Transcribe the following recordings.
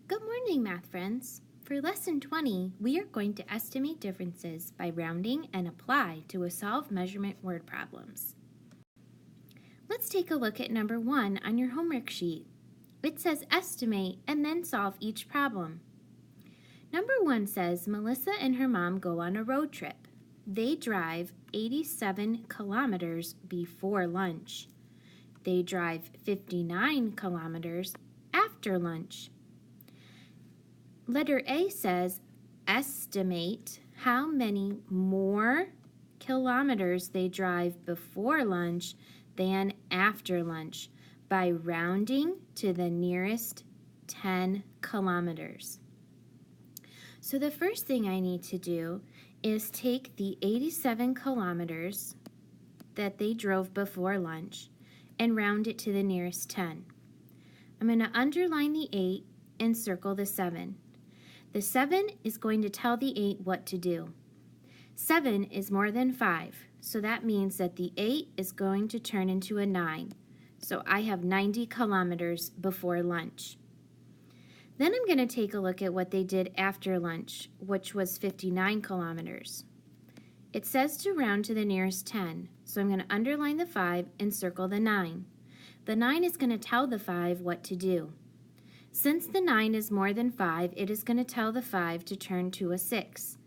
Good morning, math friends. For lesson 20, we are going to estimate differences by rounding and apply to solve measurement word problems. Let's take a look at number 1 on your homework sheet. It says estimate and then solve each problem. Number 1 says Melissa and her mom go on a road trip. They drive 87 kilometers before lunch. They drive 59 kilometers after lunch. Letter A says, estimate how many more kilometers they drive before lunch than after lunch by rounding to the nearest 10 kilometers. So the first thing I need to do is take the 87 kilometers that they drove before lunch and round it to the nearest 10. I'm going to underline the 8 and circle the 7. The 7 is going to tell the 8 what to do. 7 is more than 5, so that means that the 8 is going to turn into a 9. So I have 90 kilometers before lunch. Then I'm going to take a look at what they did after lunch, which was 59 kilometers. It says to round to the nearest 10, so I'm going to underline the 5 and circle the 9. The 9 is going to tell the 5 what to do. Since the 9 is more than 5, it is going to tell the 5 to turn to a 6.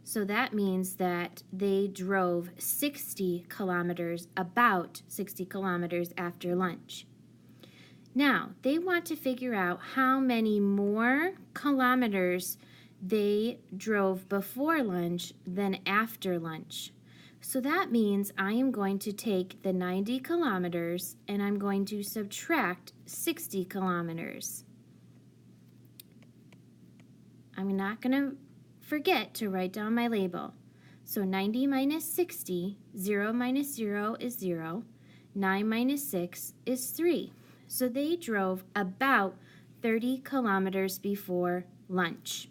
So that means that they drove 60 kilometers, about 60 kilometers after lunch. Now, they want to figure out how many more kilometers they drove before lunch than after lunch. So that means I am going to take the 90 kilometers and I'm going to subtract 60 kilometers. I'm not going to forget to write down my label. So 90 minus 60, 0 minus 0 is 0, 9 minus 6 is 3. So they drove about 30 kilometers before lunch.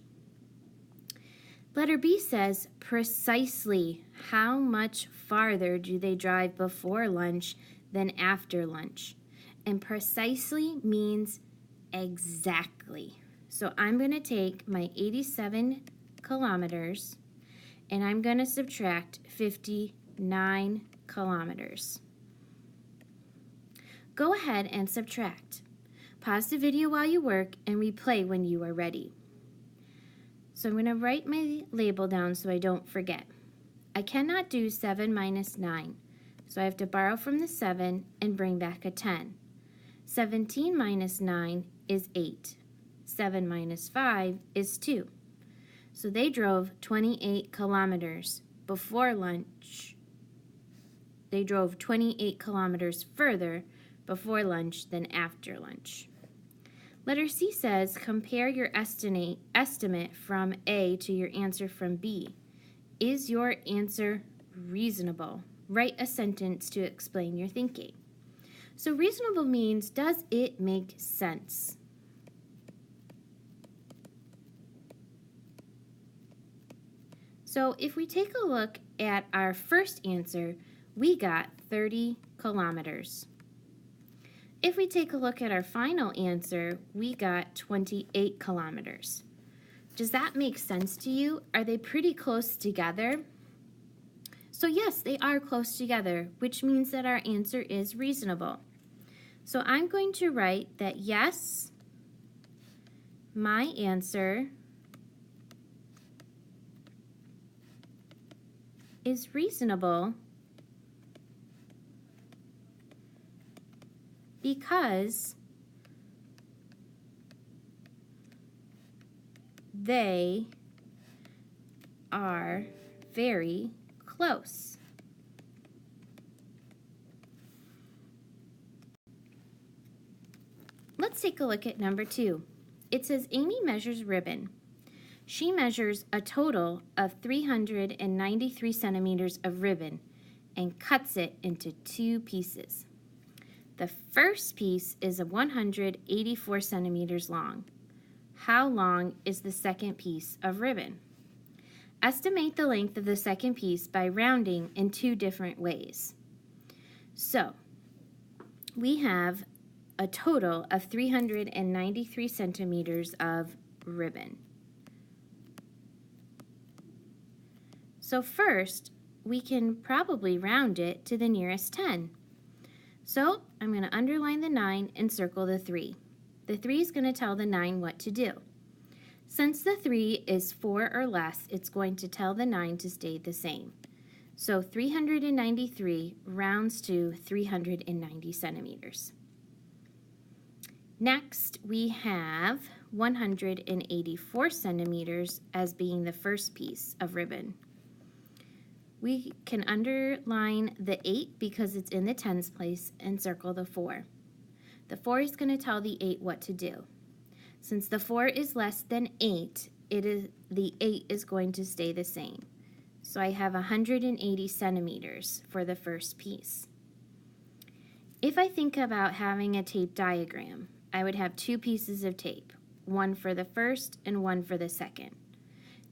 Letter B says precisely how much farther do they drive before lunch than after lunch? And precisely means exactly. So I'm going to take my 87 kilometers and I'm going to subtract 59 kilometers. Go ahead and subtract. Pause the video while you work and replay when you are ready. So I'm going to write my label down so I don't forget. I cannot do 7 minus 9, so I have to borrow from the 7 and bring back a 10. 17 minus 9 is 8. 7 minus 5 is 2. So they drove 28 kilometers before lunch. They drove 28 kilometers further before lunch than after lunch. Letter C says compare your estimate from A to your answer from B. Is your answer reasonable? Write a sentence to explain your thinking. So reasonable means, does it make sense? So if we take a look at our first answer, we got 30 kilometers. If we take a look at our final answer, we got 28 kilometers. Does that make sense to you? Are they pretty close together? So yes, they are close together, which means that our answer is reasonable. So I'm going to write that yes, my answer is reasonable because they are very close. Let's take a look at number 2. It says Amy measures ribbon. She measures a total of 393 centimeters of ribbon and cuts it into 2 pieces. The first piece is 184 centimeters long. How long is the second piece of ribbon? Estimate the length of the second piece by rounding in 2 different ways. So, we have a total of 393 centimeters of ribbon. So first, we can probably round it to the nearest 10. So I'm going to underline the 9 and circle the 3. The 3 is going to tell the 9 what to do. Since the 3 is 4 or less, it's going to tell the 9 to stay the same. So 393 rounds to 390 centimeters. Next, we have 184 centimeters as being the first piece of ribbon. We can underline the 8 because it's in the tens place and circle the 4. The 4 is going to tell the 8 what to do. Since the 4 is less than 8, the 8 is going to stay the same. So I have 180 centimeters for the first piece. If I think about having a tape diagram, I would have 2 pieces of tape, one for the first and one for the second.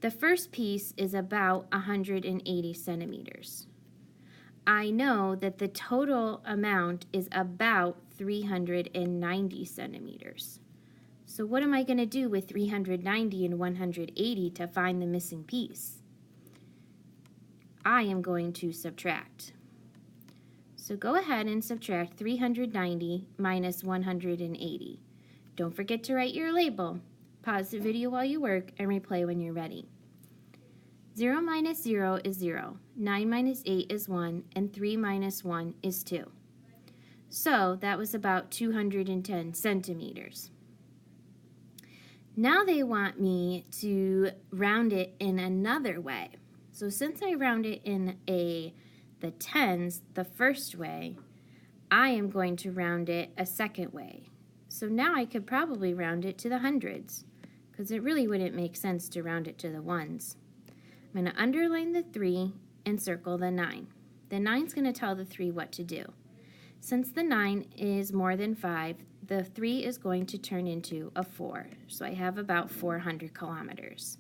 The first piece is about 180 centimeters. I know that the total amount is about 390 centimeters. So what am I going to do with 390 and 180 to find the missing piece? I am going to subtract. So go ahead and subtract 390 minus 180. Don't forget to write your label. Pause the video while you work and replay when you're ready. 0 minus 0 is 0, 9 minus 8 is 1, and 3 minus 1 is 2. So that was about 210 centimeters. Now they want me to round it in another way. So since I round it in the tens the first way, I am going to round it a second way. So now I could probably round it to the hundreds, because it really wouldn't make sense to round it to the ones. I'm going to underline the 3 and circle the 9. The 9 is going to tell the 3 what to do. Since the 9 is more than 5, the 3 is going to turn into a 4. So I have about 400 kilometers.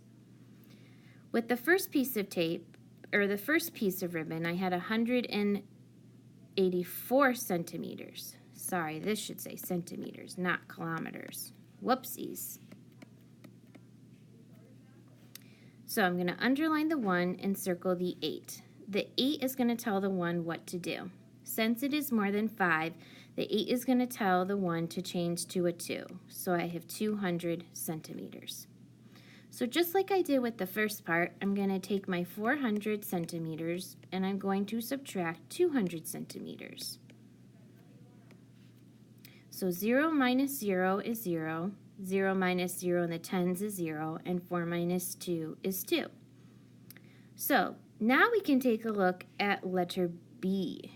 With the first piece of tape, or the first piece of ribbon, I had 184 centimeters. Sorry, this should say centimeters, not kilometers. Whoopsies. So I'm going to underline the 1 and circle the 8. The 8 is going to tell the 1 what to do. Since it is more than 5, the 8 is going to tell the 1 to change to a 2. So I have 200 centimeters. So just like I did with the first part, I'm going to take my 400 centimeters and I'm going to subtract 200 centimeters. So 0 minus 0 is 0, 0 minus 0 in the tens is 0, and 4 minus 2 is 2. So now we can take a look at letter B.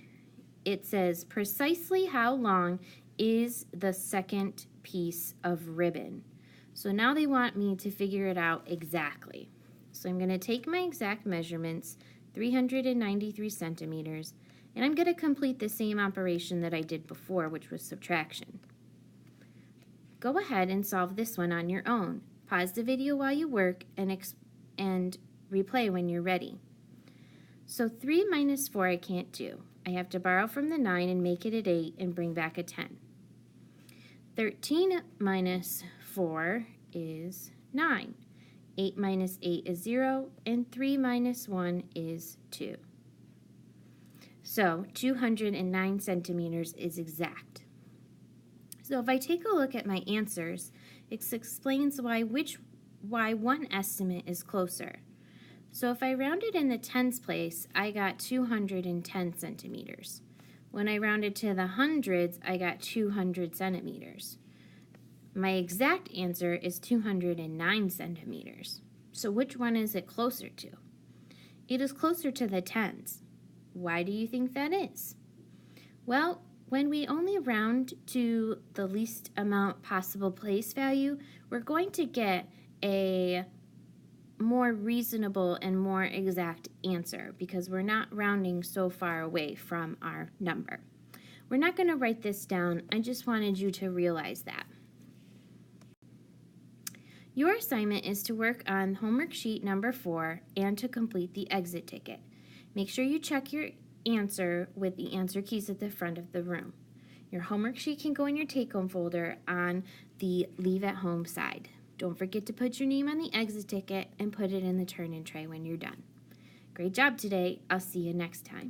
It says precisely how long is the second piece of ribbon. So now they want me to figure it out exactly. So I'm going to take my exact measurements, 393 centimeters, and I'm going to complete the same operation that I did before, which was subtraction. Go ahead and solve this one on your own. Pause the video while you work and replay when you're ready. So 3 minus 4 I can't do. I have to borrow from the 9 and make it an 8 and bring back a 10. 13 minus 4 is 9. 8 minus 8 is 0, and 3 minus 1 is 2. So 209 centimeters is exact. So if I take a look at my answers, it explains why one estimate is closer. So if I rounded in the tens place, I got 210 centimeters. When I rounded to the hundreds, I got 200 centimeters. My exact answer is 209 centimeters. So which one is it closer to? It is closer to the tens. Why do you think that is? Well, when we only round to the least amount possible place value, we're going to get a more reasonable and more exact answer because we're not rounding so far away from our number. We're not going to write this down. I just wanted you to realize that. Your assignment is to work on homework sheet number 4 and to complete the exit ticket. Make sure you check your answer with the answer keys at the front of the room. Your homework sheet can go in your take-home folder on the Leave at Home side. Don't forget to put your name on the exit ticket and put it in the turn-in tray when you're done. Great job today. I'll see you next time.